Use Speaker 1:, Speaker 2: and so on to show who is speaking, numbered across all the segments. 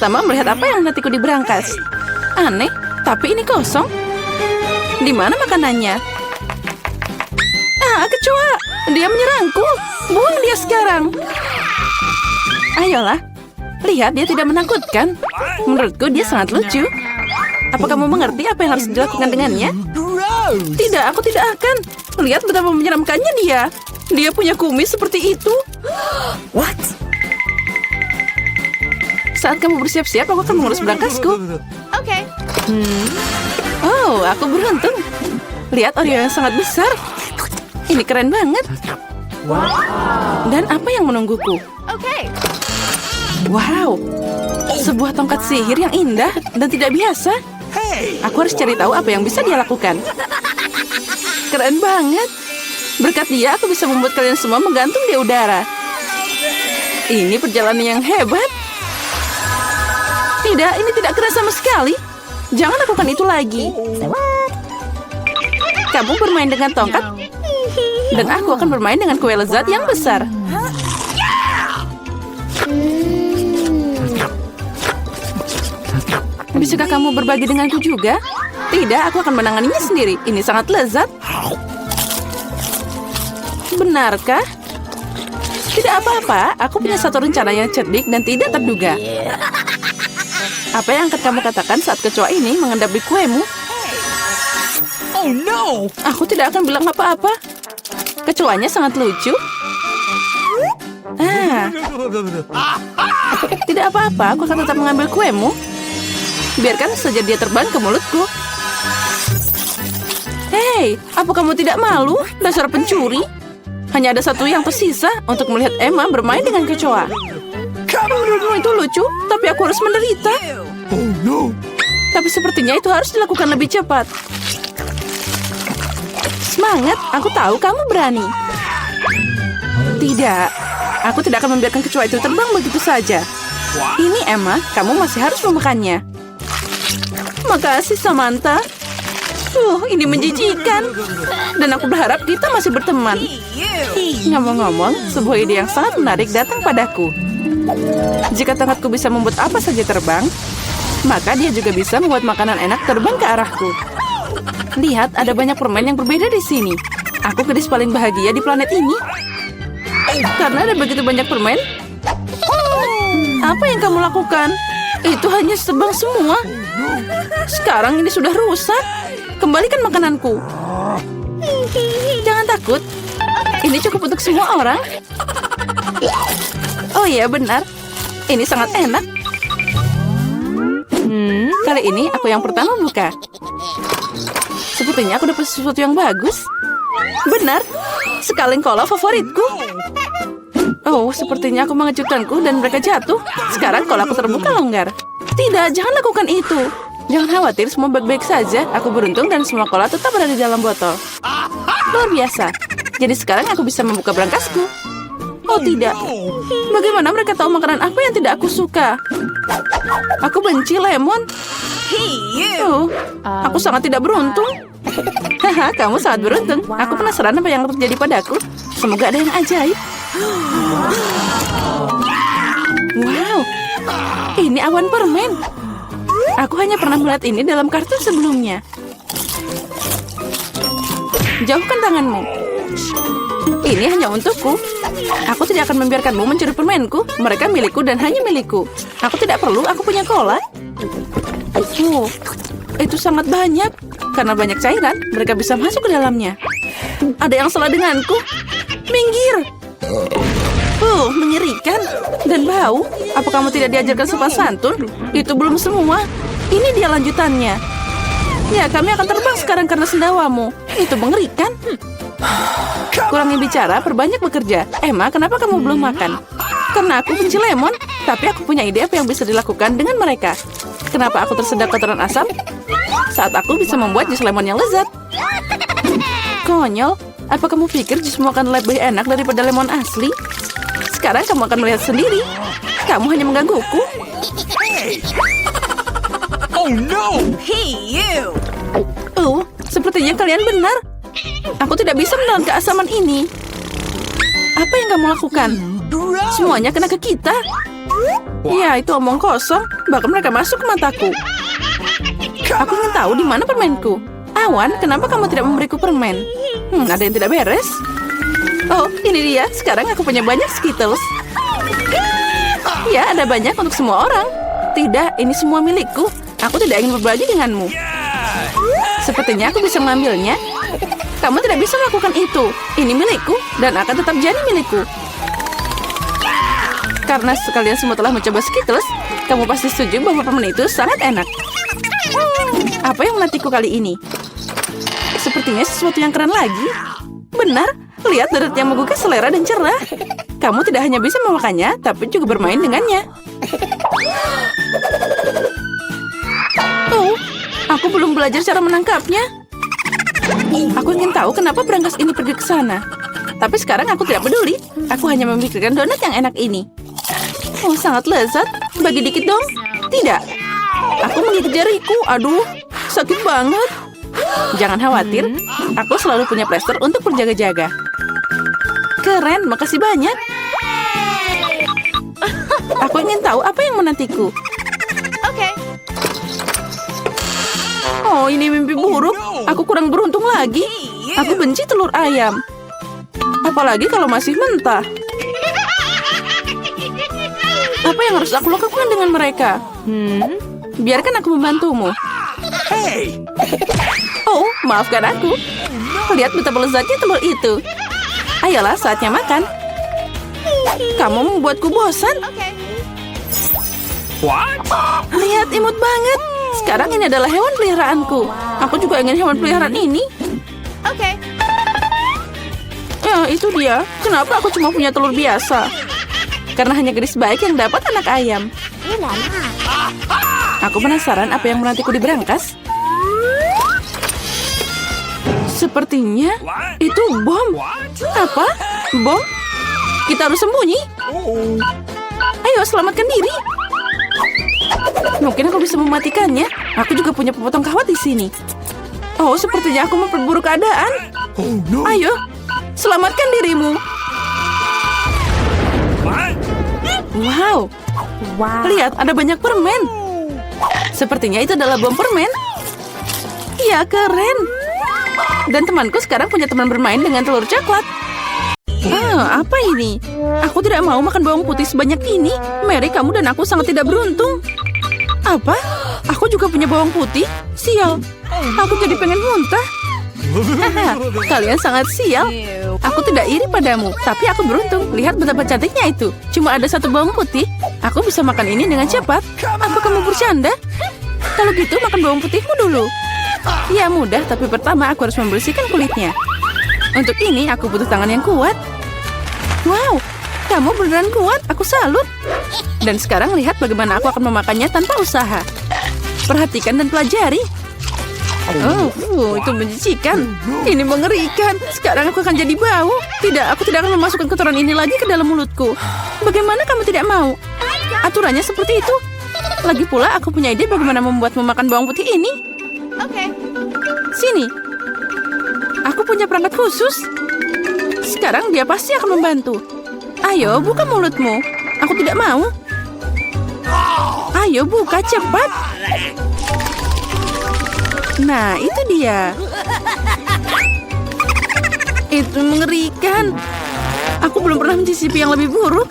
Speaker 1: pertama melihat apa yang menantiku di berangkas. Aneh, tapi ini kosong. Di mana makanannya? Ah, kecoa! Dia menyerangku. Buang dia sekarang. Ayolah. Lihat, dia tidak menakutkan. Menurutku dia sangat lucu. Apa kamu mengerti apa yang harus dilakukan dengannya? Tidak, aku tidak akan. Lihat betapa menyeramkannya dia. Dia punya kumis seperti itu.
Speaker 2: What?
Speaker 1: Saat kamu bersiap-siap, aku akan mengurus berangkasku.
Speaker 3: Oke.
Speaker 1: Oh, aku beruntung. Lihat Oreo yang sangat besar. Ini keren banget. Dan apa yang menungguku?
Speaker 3: Oke.
Speaker 1: Wow, sebuah tongkat sihir yang indah dan tidak biasa. Aku harus cari tahu apa yang bisa dia lakukan. Keren banget. Berkat dia, aku bisa membuat kalian semua menggantung di udara. Ini perjalanan yang hebat. Tidak, ini tidak keras sama sekali. Jangan lakukan itu lagi. Kamu bermain dengan tongkat, dan aku akan bermain dengan kue lezat yang besar. Bisakah kamu berbagi denganku juga? Tidak, aku akan menanganinya sendiri. Ini sangat lezat. Benarkah? Tidak apa-apa, aku punya satu rencana yang cerdik dan tidak terduga. Apa yang akan kamu katakan saat kecoa ini mengendap di kuemu?
Speaker 2: Oh no!
Speaker 1: Aku tidak akan bilang apa-apa. Kecoanya sangat lucu. Tidak apa-apa, aku akan tetap mengambil kuemu. Biarkan saja dia terbang ke mulutku. Hei, apa kamu tidak malu? Dasar pencuri. Hanya ada satu yang tersisa untuk melihat Emma bermain dengan kecoa. Menurutmu itu lucu, tapi aku harus menderita.
Speaker 2: Oh no!
Speaker 1: Tapi sepertinya itu harus dilakukan lebih cepat. Semangat, aku tahu kamu berani. Tidak, aku tidak akan membiarkan kecoa itu terbang begitu saja. Ini Emma, kamu masih harus memakannya. Makasih, Samantha. Ini menjijikan. Dan aku berharap kita masih berteman. Ngomong-ngomong, sebuah ide yang sangat menarik datang padaku. Jika tongkatku bisa membuat apa saja terbang, maka dia juga bisa membuat makanan enak terbang ke arahku. Lihat, ada banyak permen yang berbeda di sini. Aku gadis paling bahagia di planet ini. Karena ada begitu banyak permen. Apa yang kamu lakukan? Itu hanya sebang semua. Sekarang ini sudah rusak. Kembalikan makananku. Jangan takut. Ini cukup untuk semua orang. Oh iya, benar. Ini sangat enak. Kali ini aku yang pertama buka. Sepertinya aku dapat sesuatu yang bagus. Benar. Sekaleng kola favoritku. Oh, sepertinya aku mengejutkanku dan mereka jatuh. Sekarang kola aku terbuka longgar. Tidak, jangan lakukan itu. Jangan khawatir, semua baik-baik saja. Aku beruntung dan semua kola tetap ada di dalam botol. Luar biasa. Jadi sekarang aku bisa membuka berangkasku. Oh tidak. Bagaimana mereka tahu makanan apa yang tidak aku suka? Aku benci lemon. Oh, aku sangat tidak beruntung. Haha, kamu sangat beruntung. Aku penasaran apa yang terjadi padaku. Semoga ada yang ajaib. Wow, ini awan permen. Aku hanya pernah melihat ini dalam kartun sebelumnya. Jauhkan tanganmu. Ini hanya untukku. Aku tidak akan membiarkanmu mencuri permenku. Mereka milikku dan hanya milikku. Aku tidak perlu, aku punya cola. Oh, itu sangat banyak. Karena banyak cairan, mereka bisa masuk ke dalamnya. Ada yang salah denganku. Minggir. Mengerikan. Dan bau. Apa kamu tidak diajarkan sopan santun? Itu belum semua. Ini dia lanjutannya. Ya, kami akan terbang sekarang karena sendawamu. Itu mengerikan. Kurangi bicara, perbanyak bekerja. Emma, kenapa kamu belum makan? Karena aku benci lemon. Tapi aku punya ide apa yang bisa dilakukan dengan mereka. Kenapa aku tersedak kotoran asam? Saat aku bisa membuat jus lemon yang lezat. Konyol. Apa kamu pikir jusmu akan lebih enak daripada lemon asli? Sekarang kamu akan melihat sendiri. Kamu hanya menggangguku.
Speaker 2: Oh no!
Speaker 1: Sepertinya kalian benar. Aku tidak bisa menelan keasaman ini. Apa yang kamu lakukan? Semuanya kena ke kita. Ya, itu omong kosong. Bahkan mereka masuk ke mataku. Aku ingin tahu di mana permenku. Awan, kenapa kamu tidak memberiku permen? Ada yang tidak beres. Oh, ini dia. Sekarang aku punya banyak Skittles. Ya, ada banyak untuk semua orang. Tidak, ini semua milikku. Aku tidak ingin berbagi denganmu. Sepertinya aku bisa mengambilnya. Kamu tidak bisa melakukan itu. Ini milikku dan akan tetap jadi milikku. Karena kalian semua telah mencoba Skittles, kamu pasti setuju bahwa permen itu sangat enak. Apa yang menantiku kali ini? Sepertinya sesuatu yang keren lagi. Benar, lihat deret yang menggugah selera dan cerah. Kamu tidak hanya bisa memakannya, tapi juga bermain dengannya. Oh, aku belum belajar cara menangkapnya. Aku ingin tahu kenapa berangkas ini pergi ke sana. Tapi sekarang aku tidak peduli. Aku hanya memikirkan donat yang enak ini. Oh, sangat lezat. Bagi dikit dong. Tidak. Aku menggigit jariku. Aduh, sakit banget. Jangan khawatir. Aku selalu punya plester untuk berjaga-jaga. Keren, makasih banyak. Aku ingin tahu apa yang menantiku.
Speaker 3: Oke.
Speaker 1: Oh, ini mimpi buruk. Aku kurang beruntung lagi. Aku benci telur ayam. Apalagi kalau masih mentah. Apa yang harus aku lakukan dengan mereka? Biarkan aku membantumu.
Speaker 2: Hey!
Speaker 1: Oh, maafkan aku. Lihat betapa lezatnya telur itu. Ayolah, saatnya makan. Kamu membuatku bosan.
Speaker 2: What?
Speaker 1: Lihat, imut banget. Sekarang ini adalah hewan peliharaanku. Aku juga ingin hewan peliharaan ini.
Speaker 3: Oke.
Speaker 1: Ya, itu dia. Kenapa aku cuma punya telur biasa? Karena hanya gadis baik yang dapat anak ayam. Aku penasaran apa yang menantiku di berangkas. Sepertinya itu bom. Apa? Bom? Kita harus sembunyi. Ayo, selamatkan diri. Mungkin aku bisa mematikannya. Aku juga punya pemotong kawat di sini. Oh, sepertinya aku memperburuk keadaan.
Speaker 2: Oh no!
Speaker 1: Ayo, selamatkan dirimu.
Speaker 2: What?
Speaker 1: Wow. Lihat, ada banyak permen. Sepertinya itu adalah bom permen. Iya, keren. Dan temanku sekarang punya teman bermain dengan telur coklat. Apa ini? Aku tidak mau makan bawang putih sebanyak ini. Mary, kamu dan aku sangat tidak beruntung. Apa? Aku juga punya bawang putih? Sial. Aku jadi pengen muntah. Kalian sangat sial. Aku tidak iri padamu, tapi aku beruntung. Lihat betapa cantiknya itu. Cuma ada satu bawang putih. Aku bisa makan ini dengan cepat. Apa kamu bercanda? Kalau gitu, makan bawang putihmu dulu. Ya, mudah, tapi pertama aku harus membersihkan kulitnya. Untuk ini, aku butuh tangan yang kuat. Wow, kamu beneran kuat. Aku salut. Dan sekarang lihat bagaimana aku akan memakannya tanpa usaha. Perhatikan dan pelajari. Oh, itu menjijikan. Ini mengerikan. Sekarang aku akan jadi bau. Tidak, aku tidak akan memasukkan kotoran ini lagi ke dalam mulutku. Bagaimana kamu tidak mau? Aturannya seperti itu. Lagi pula, aku punya ide bagaimana membuat memakan bawang putih ini.
Speaker 3: Oke.
Speaker 1: Sini. Aku punya perangkat khusus. Sekarang dia pasti akan membantu. Ayo, buka mulutmu. Aku tidak mau. Ayo, buka cepat. Nah, itu dia. Itu mengerikan. Aku belum pernah mencicipi yang lebih buruk.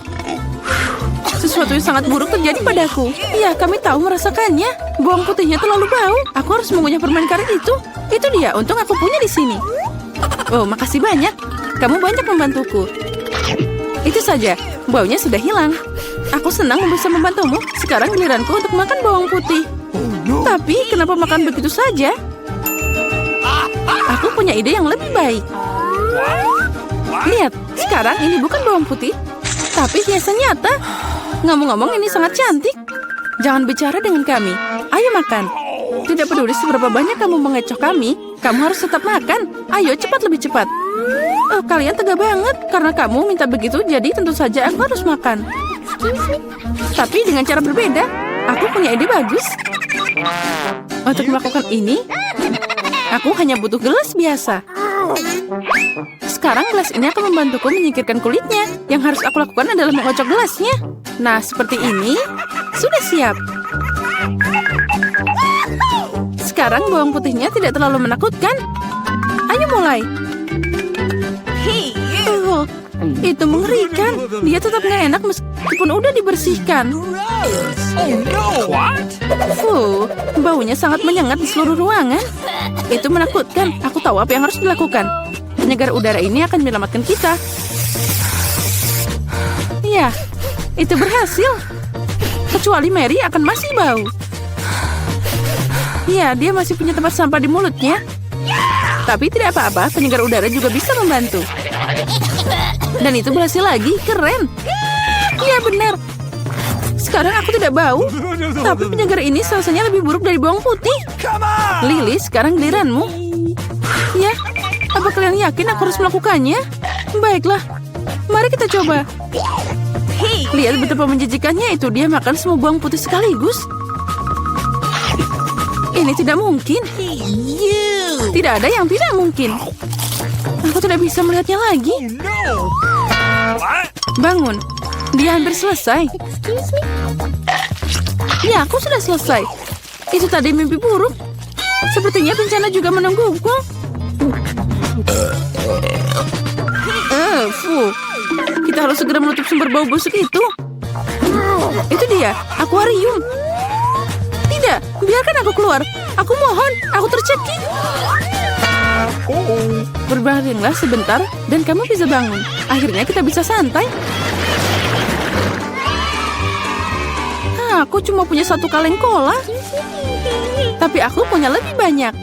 Speaker 1: Sesuatu yang sangat buruk terjadi padaku. Iya, kami tahu merasakannya. Bawang putihnya terlalu bau. Aku harus mengunyah permen karet itu. Itu dia, untung aku punya di sini. Oh, makasih banyak. Kamu banyak membantuku. Itu saja, baunya sudah hilang. Aku senang bisa membantumu. Sekarang giliranku untuk makan bawang putih. Tapi, kenapa makan begitu saja? Aku punya ide yang lebih baik. Lihat, sekarang ini bukan bawang putih, tapi hiasan nyata. Ngomong-ngomong, ini sangat cantik. Jangan bicara dengan kami. Ayo makan. Tidak peduli seberapa banyak kamu mengecoh kami, kamu harus tetap makan. Ayo, cepat, lebih cepat. Oh, kalian tega banget. Karena kamu minta begitu, jadi tentu saja aku harus makan. Tapi dengan cara berbeda. Aku punya ide bagus. Untuk melakukan ini, aku hanya butuh gelas biasa. Sekarang gelas ini akan membantuku menyingkirkan kulitnya. Yang harus aku lakukan adalah mengocok gelasnya. Nah, seperti ini. Sudah siap. Sekarang bawang putihnya tidak terlalu menakutkan. Ayo mulai. Oh, itu mengerikan. Dia tetap nggak enak meskipun udah dibersihkan.
Speaker 2: Oh no! What?
Speaker 1: Baunya sangat menyengat di seluruh ruangan. Itu menakutkan. Aku tahu apa yang harus dilakukan. Penyegar udara ini akan menyelamatkan kita. Ya, itu berhasil. Kecuali Mary akan masih bau. Ya, dia masih punya tempat sampah di mulutnya. Tapi tidak apa-apa, penyegar udara juga bisa membantu. Dan itu berhasil lagi, keren. Ya, benar. Sekarang aku tidak bau. Tapi penyegar ini rasanya lebih buruk dari bawang putih.
Speaker 2: Come on!
Speaker 1: Lily, sekarang giliranmu. Ya, apa kalian yakin aku harus melakukannya? Baiklah, mari kita coba. Lihat betapa menjijikannya itu. Dia makan semua bawang putih sekaligus. Ini tidak mungkin. Tidak ada yang tidak mungkin. Aku tidak bisa melihatnya lagi.
Speaker 2: No! What?
Speaker 1: Bangun. Dia hampir selesai. Ya, aku sudah selesai. Itu tadi mimpi buruk. Sepertinya bencana juga menungguku. Kita harus segera menutup sumber bau busuk itu. Itu dia, akuarium. Tidak, biarkan aku keluar. Aku mohon, aku tercekik. Berbaringlah sebentar dan kamu bisa bangun. Akhirnya kita bisa santai. Aku cuma punya satu kaleng cola. Tapi aku punya lebih banyak.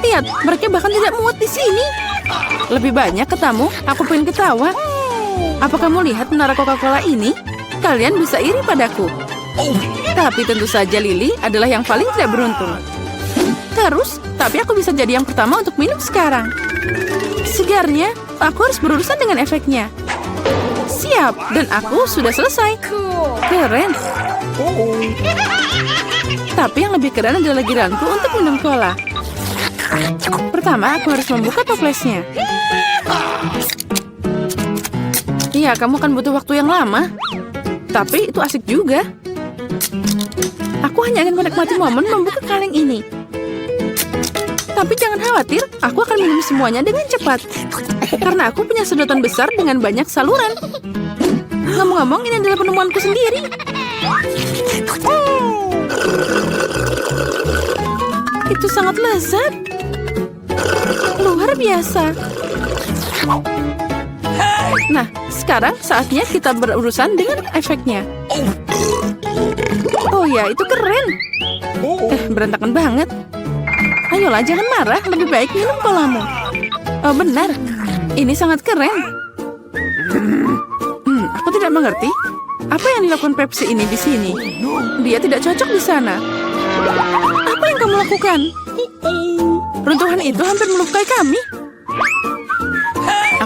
Speaker 1: Lihat, mereka bahkan tidak muat di sini. Lebih banyak ketamu, aku pengen ketawa. Apa kamu lihat menara Coca-Cola ini? Kalian bisa iri padaku. Tapi tentu saja Lily adalah yang paling tidak beruntung. Terus, tapi aku bisa jadi yang pertama untuk minum sekarang. Segarnya, aku harus berurusan dengan efeknya. Siap, dan aku sudah selesai. Keren. Tapi yang lebih keren adalah giliranku untuk minum cola. Pertama, aku harus membuka toplesnya. Iya, kamu akan butuh waktu yang lama. Tapi itu asik juga. Aku hanya ingin menikmati momen membuka kaleng ini. Tapi jangan khawatir, aku akan minum semuanya dengan cepat. Karena aku punya sedotan besar dengan banyak saluran. Ngomong-ngomong, ini adalah penemuanku sendiri. Itu sangat lezat. Luar biasa. Nah, sekarang saatnya kita berurusan dengan efeknya. Oh ya, itu keren. Berantakan banget. Ayolah, jangan marah. Lebih baik minum colamu. Oh, benar. Ini sangat keren. Aku tidak mengerti. Apa yang dilakukan Pepsi ini di sini? Dia tidak cocok di sana. Apa yang kamu lakukan? Runtuhan itu hampir melukai kami.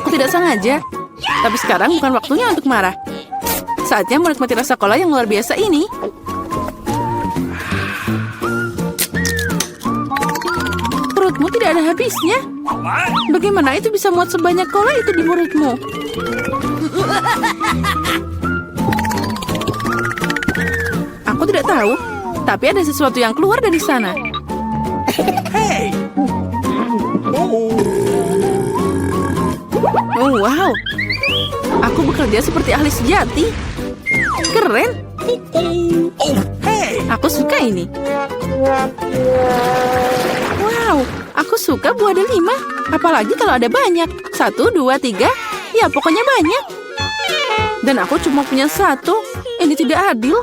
Speaker 1: Aku tidak sengaja. Tapi sekarang bukan waktunya untuk marah. Saatnya menikmati rasa cola yang luar biasa ini. Perutmu tidak ada habisnya. Bagaimana itu bisa muat sebanyak cola itu di mulutmu? Aku tidak tahu, tapi ada sesuatu yang keluar dari sana.
Speaker 2: Hey!
Speaker 1: Oh, wow. Aku bekerja seperti ahli sejati. Keren.
Speaker 2: Hey!
Speaker 1: Aku suka ini. Wow, aku suka buah delima. Apalagi kalau ada banyak. 1, 2, 3. Ya, pokoknya banyak. Dan aku cuma punya 1. Ini tidak adil.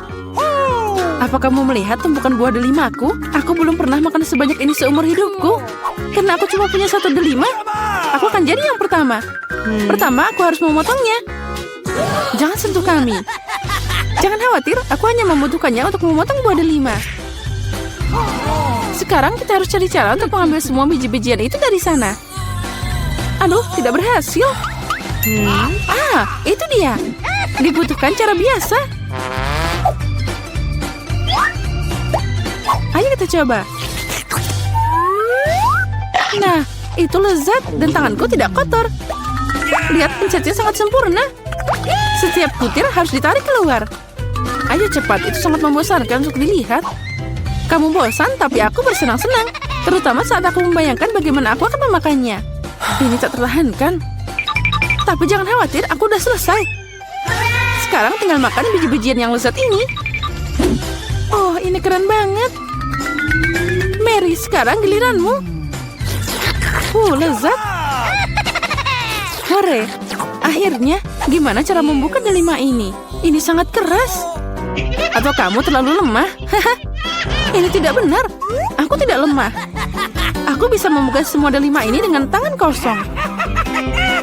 Speaker 1: Apa kamu melihat tumpukan buah delimaku? Aku belum pernah makan sebanyak ini seumur hidupku. Karena aku cuma punya 1 delima, aku akan jadi yang pertama. Pertama, aku harus memotongnya. Jangan sentuh kami. Jangan khawatir, aku hanya membutuhkannya untuk memotong buah delima. Sekarang kita harus cari cara untuk mengambil semua biji-bijian itu dari sana. Aduh, tidak berhasil. Itu dia. Dibutuhkan cara biasa. Ayo kita coba. Nah, itu lezat dan tanganku tidak kotor. Lihat, pencetnya sangat sempurna. Setiap butir harus ditarik keluar. Ayo cepat, itu sangat membosankan untuk dilihat. Kamu bosan, tapi aku bersenang-senang. Terutama saat aku membayangkan bagaimana aku akan memakannya. Ini tak tertahankan. Tapi jangan khawatir, aku udah selesai. Sekarang tinggal makan biji-bijian yang lezat ini. Oh, ini keren banget. Mary, sekarang giliranmu. Lezat. Hore. Akhirnya, gimana cara membuka delima ini? Ini sangat keras. Atau kamu terlalu lemah? Ini tidak benar. Aku tidak lemah. Aku bisa membuka semua delima ini dengan tangan kosong.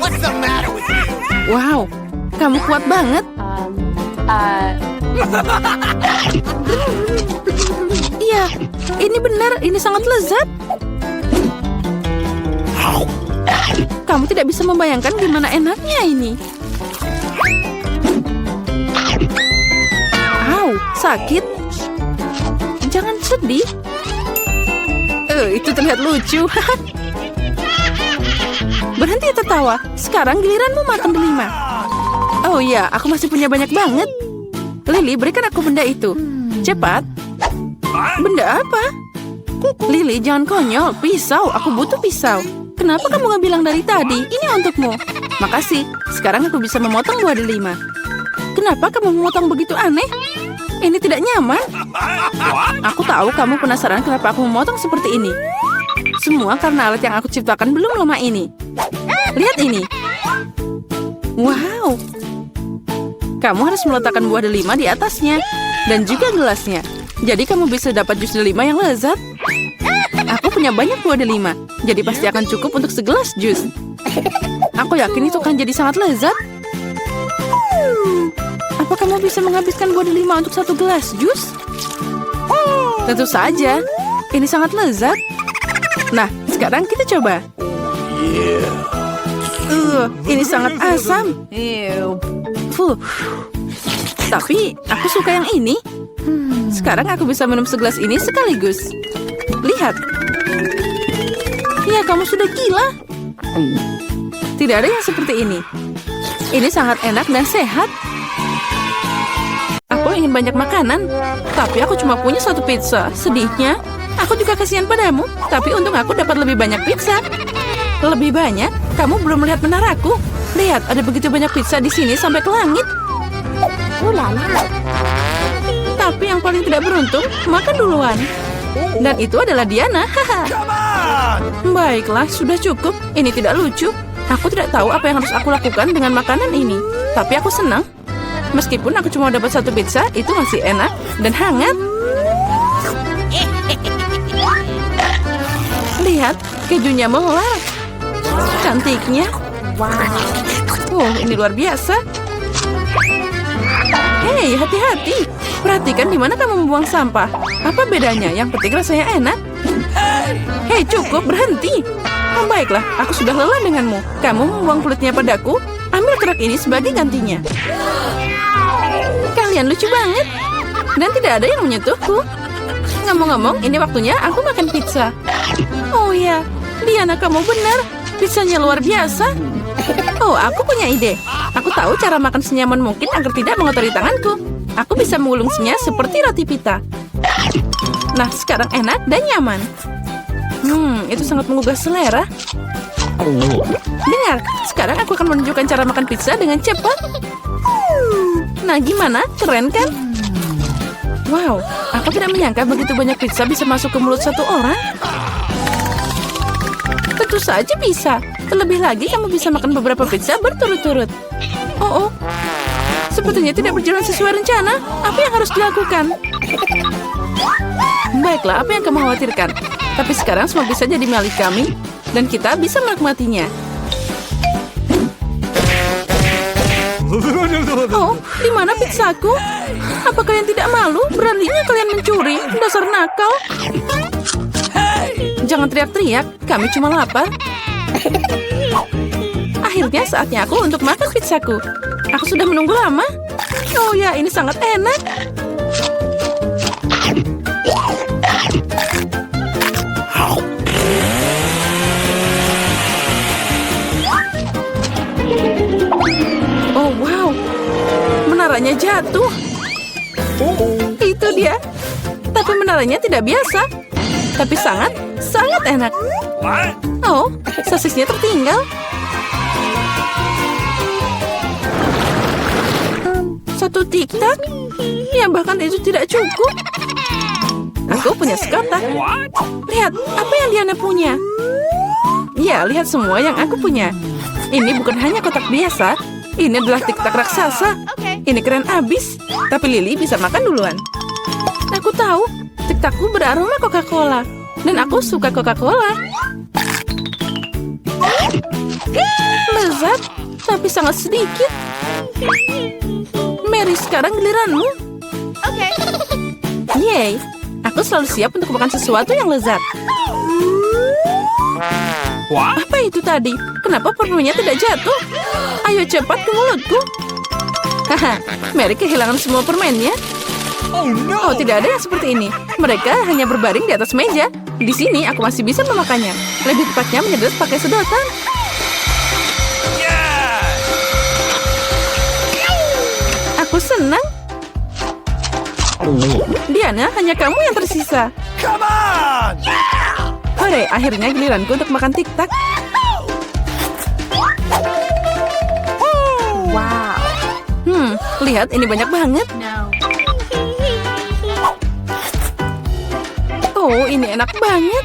Speaker 2: What's the matter with you?
Speaker 1: Wow, kamu kuat banget. Iya, ini benar. Ini sangat lezat. Kamu tidak bisa membayangkan gimana enaknya ini. Au, sakit. Jangan sedih. Itu terlihat lucu. Berhenti tertawa. Sekarang giliranmu makan delima. Oh iya, aku masih punya banyak banget. Lily, berikan aku benda itu. Cepat. Benda apa? Lily, jangan konyol. Pisau, aku butuh pisau. Kenapa kamu gak bilang dari tadi? Ini untukmu. Makasih. Sekarang aku bisa memotong buah delima. Kenapa kamu memotong begitu aneh? Ini tidak nyaman. Aku tahu kamu penasaran kenapa aku memotong seperti ini. Semua karena alat yang aku ciptakan belum lama ini. Lihat ini. Wow. Kamu harus meletakkan buah delima di atasnya. Dan juga gelasnya. Jadi kamu bisa dapat jus delima yang lezat. Aku punya banyak buah delima. Jadi pasti akan cukup untuk segelas jus. Aku yakin itu akan jadi sangat lezat. Apa kamu bisa menghabiskan buah delima untuk satu gelas jus? Tentu saja. Ini sangat lezat. Nah, sekarang kita coba. Ini sangat asam. Tapi aku suka yang ini. Sekarang aku bisa minum segelas ini sekaligus. Lihat. Ya, kamu sudah gila. Tidak ada yang seperti ini. Ini sangat enak dan sehat. Aku ingin banyak makanan, tapi aku cuma punya satu pizza. Sedihnya, aku juga kasihan padamu. Tapi untung aku dapat lebih banyak pizza. Lebih banyak? Kamu belum melihat menaraku. Lihat, ada begitu banyak pizza di sini sampai ke langit. Tapi yang paling tidak beruntung, makan duluan. Dan itu adalah Diana.
Speaker 2: Come on!
Speaker 1: Baiklah, sudah cukup. Ini tidak lucu. Aku tidak tahu apa yang harus aku lakukan dengan makanan ini. Tapi aku senang. Meskipun aku cuma dapat satu pizza, itu masih enak dan hangat. Lihat, kejunya melar. Cantiknya. Ini luar biasa. Hei, hati-hati. Perhatikan di mana kamu membuang sampah. Apa bedanya? Yang penting rasanya enak. Hei, cukup, berhenti. Baiklah, aku sudah lelah denganmu. Kamu membuang kulitnya padaku. Ambil kerak ini sebagai gantinya. Kalian lucu banget. Dan tidak ada yang menyentuhku. Ngomong-ngomong, ini waktunya aku makan pizza. Oh ya, Diana, kamu benar. Pizzanya luar biasa. Oh, aku punya ide. Aku tahu cara makan senyaman mungkin agar tidak mengotori tanganku. Aku bisa mengulungnya seperti roti pita. Nah, sekarang enak dan nyaman. Itu sangat menggugah selera. Dengar, sekarang aku akan menunjukkan cara makan pizza dengan cepat. Nah, gimana? Keren kan? Wow, aku tidak menyangka begitu banyak pizza bisa masuk ke mulut satu orang. Tentu saja bisa. Terlebih lagi, kamu bisa makan beberapa pizza berturut-turut. Oh, sepertinya tidak berjalan sesuai rencana. Apa yang harus dilakukan? Baiklah, apa yang kamu khawatirkan? Tapi sekarang semua bisa jadi milik kami, dan kita bisa menikmatinya. Oh, di mana pizzaku? Apa kalian tidak malu? Beraninya kalian mencuri? Dasar nakal. Jangan teriak-teriak, kami cuma lapar. Akhirnya saatnya aku untuk makan pizzaku. Aku sudah menunggu lama. Oh ya, ini sangat enak. Rasanya tidak biasa, tapi sangat enak.
Speaker 2: What?
Speaker 1: Oh, sosisnya tertinggal. Satu tiktak? Ya, bahkan itu tidak cukup. Aku punya sekotak.
Speaker 2: What?
Speaker 1: Lihat, apa yang Diana punya? Ya, lihat semua yang aku punya. Ini bukan hanya kotak biasa. Ini adalah tiktak raksasa.
Speaker 3: Okay.
Speaker 1: Ini keren abis. Tapi Lily bisa makan duluan. Aku tahu, tiktakku beraroma Coca-Cola. Dan aku suka Coca-Cola. Lezat, tapi sangat sedikit. Mary, sekarang giliranmu.
Speaker 3: Okay.
Speaker 1: Yeay, aku selalu siap untuk makan sesuatu yang lezat.
Speaker 2: What?
Speaker 1: Apa itu tadi? Kenapa permennya tidak jatuh? Ayo cepat ke mulutku. Haha, Mary kehilangan semua permennya.
Speaker 2: Oh no!
Speaker 1: Oh, tidak ada yang seperti ini. Mereka hanya berbaring di atas meja. Di sini aku masih bisa memakannya. Lebih tepatnya menyedot pakai sedotan.
Speaker 2: Yes!
Speaker 1: Aku senang. Diana, hanya kamu yang tersisa.
Speaker 2: Come on!
Speaker 1: Hore, akhirnya giliranku untuk makan tiktak.
Speaker 3: Wow.
Speaker 1: Lihat, ini banyak banget.
Speaker 3: No.
Speaker 1: Oh, ini enak banget.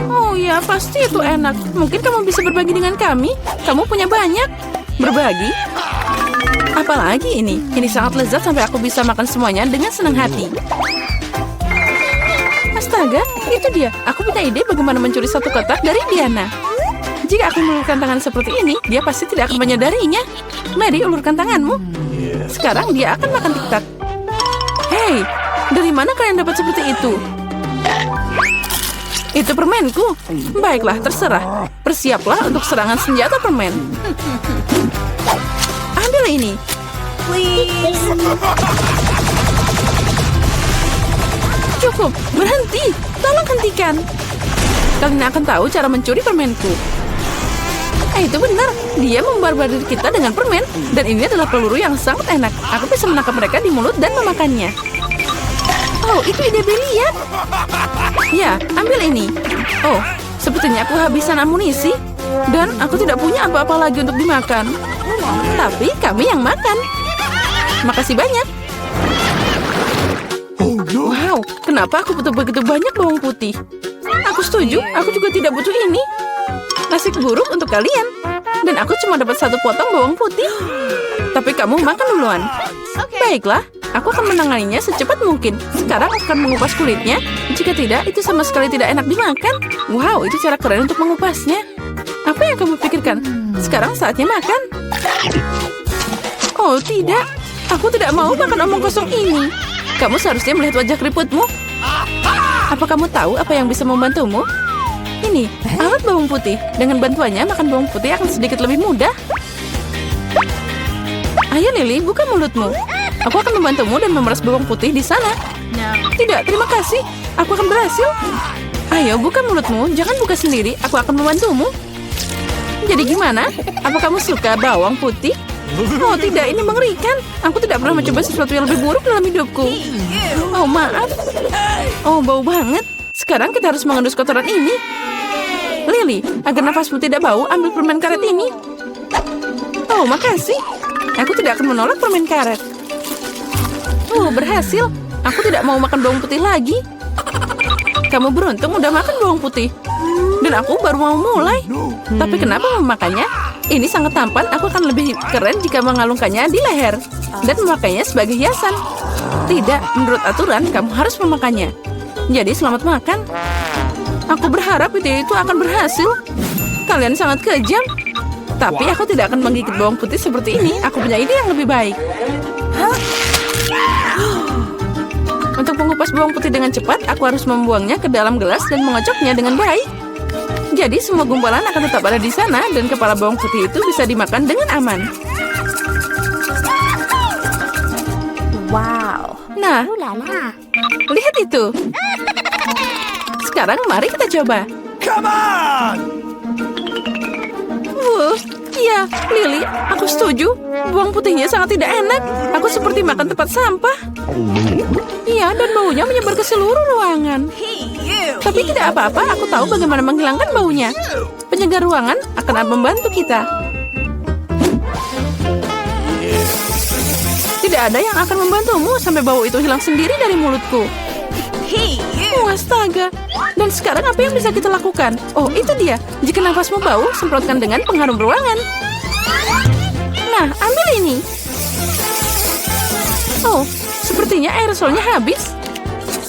Speaker 1: Oh ya, pasti itu enak. Mungkin kamu bisa berbagi dengan kami. Kamu punya banyak. Berbagi? Apalagi ini? Ini sangat lezat sampai aku bisa makan semuanya dengan senang hati. Astaga, itu dia. Aku punya ide bagaimana mencuri satu kotak dari Diana. Jika aku mengulurkan tangan seperti ini, dia pasti tidak akan menyadarinya. Mary, ulurkan tanganmu. Sekarang dia akan makan tiktak. Hei, dari mana kalian dapat seperti itu? Itu permenku. Baiklah, terserah. Bersiaplah untuk serangan senjata permen. Ambil ini.
Speaker 3: Please.
Speaker 1: Cukup, berhenti. Tolong hentikan. Kalian akan tahu cara mencuri permenku. Itu benar. Dia membarbarir kita dengan permen. Dan ini adalah peluru yang sangat enak. Aku bisa menangkap mereka di mulut dan memakannya. Oh, itu ide brilian. Ya, ambil ini. Oh, sepertinya aku habisan amunisi. Dan aku tidak punya apa-apa lagi untuk dimakan. Tapi kami yang makan. Makasih banyak.
Speaker 2: Oh no!
Speaker 1: Wow, kenapa aku butuh begitu banyak bawang putih? Aku setuju, aku juga tidak butuh ini. Nasib buruk untuk kalian. Dan aku cuma dapat satu potong bawang putih. Tapi kamu makan duluan. Baiklah, aku akan menanganinya secepat mungkin. Sekarang aku akan mengupas kulitnya. Jika tidak, itu sama sekali tidak enak dimakan. Wow, itu cara keren untuk mengupasnya. Apa yang kamu pikirkan? Sekarang saatnya makan. Oh, tidak. Aku tidak mau makan omong kosong ini. Kamu seharusnya melihat wajah keriputmu. Apa kamu tahu apa yang bisa membantumu? Ini, alat bawang putih. Dengan bantuannya, makan bawang putih akan sedikit lebih mudah. Ayo Lily, buka mulutmu. Aku akan membantumu dan memeras bawang putih di sana.
Speaker 3: No.
Speaker 1: Tidak, terima kasih. Aku akan berhasil. Ayo, buka mulutmu. Jangan buka sendiri. Aku akan membantumu. Jadi gimana? Apa kamu suka bawang putih? Oh tidak, ini mengerikan. Aku tidak pernah mencoba sesuatu yang lebih buruk dalam hidupku. Oh maaf. Oh bau banget. Sekarang kita harus mengendus kotoran ini. Lily, agar nafasmu tidak bau, ambil permen karet ini. Oh makasih. Aku tidak akan menolak permen karet. Oh berhasil. Aku tidak mau makan bawang putih lagi. Kamu beruntung udah makan bawang putih. Dan aku baru mau mulai. Tapi kenapa memakannya? Ini sangat tampan, aku akan lebih keren jika mengalungkannya di leher. Dan memakainya sebagai hiasan. Tidak, menurut aturan kamu harus memakannya. Jadi selamat makan. Aku berharap ide itu akan berhasil. Kalian sangat kejam. Tapi aku tidak akan menggigit bawang putih seperti ini. Aku punya ide yang lebih baik. Untuk mengupas bawang putih dengan cepat, aku harus membuangnya ke dalam gelas dan mengocoknya dengan baik. Jadi semua gumpalan akan tetap ada di sana dan kepala bawang putih itu bisa dimakan dengan aman.
Speaker 3: Wow.
Speaker 1: Nah, lihat itu. Sekarang mari kita coba.
Speaker 2: Come on!
Speaker 1: Iya, Lily, aku setuju. Bawang putihnya sangat tidak enak. Aku seperti makan tempat sampah. Iya, dan baunya menyebar ke seluruh ruangan. Tapi tidak apa-apa, aku tahu bagaimana menghilangkan baunya. Penyegar ruangan akan membantu kita. Tidak ada yang akan membantumu sampai bau itu hilang sendiri dari mulutku. Astaga. Dan sekarang apa yang bisa kita lakukan? Oh, itu dia. Jika nafasmu bau, semprotkan dengan pengharum ruangan. Nah, ambil ini. Oh, sepertinya aerosolnya habis.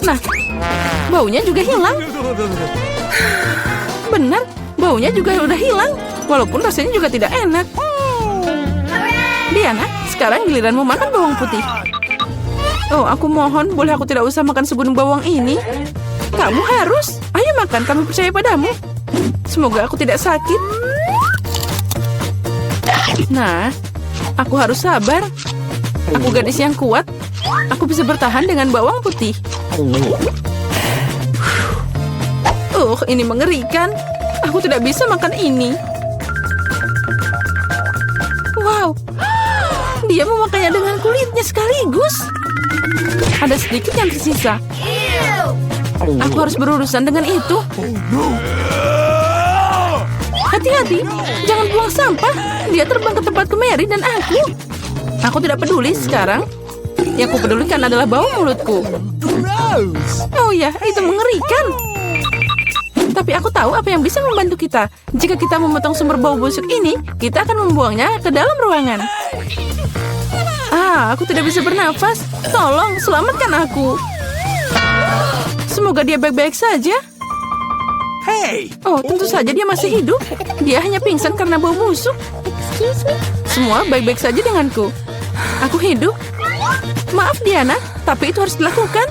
Speaker 1: Nah, baunya juga hilang. Benar, baunya juga udah hilang. Walaupun rasanya juga tidak enak. Diana, sekarang giliranmu makan bawang putih. Oh, aku mohon, boleh aku tidak usah makan segunung bawang ini? Kamu harus. Ayo makan, kami percaya padamu. Semoga aku tidak sakit. Nah, aku harus sabar. Aku gadis yang kuat. Aku bisa bertahan dengan bawang putih. Ini mengerikan. Aku tidak bisa makan ini. Wow, dia memakainya dengan kulitnya sekaligus. Ada sedikit yang tersisa. Aku harus berurusan dengan itu. Hati-hati, jangan buang sampah. Dia terbang ke tempatku Mary dan aku. Aku tidak peduli sekarang. Yang kupedulikan adalah bau mulutku. Oh ya, itu mengerikan. Tapi aku tahu apa yang bisa membantu kita. Jika kita memotong sumber bau busuk ini, kita akan membuangnya ke dalam ruangan. Aku tidak bisa bernafas. Tolong, selamatkan aku. Semoga dia baik-baik saja.
Speaker 2: Hey!
Speaker 1: Oh, tentu saja dia masih hidup. Dia hanya pingsan karena bau busuk. Semua baik-baik saja denganku. Aku hidup. Maaf, Diana, tapi itu harus dilakukan.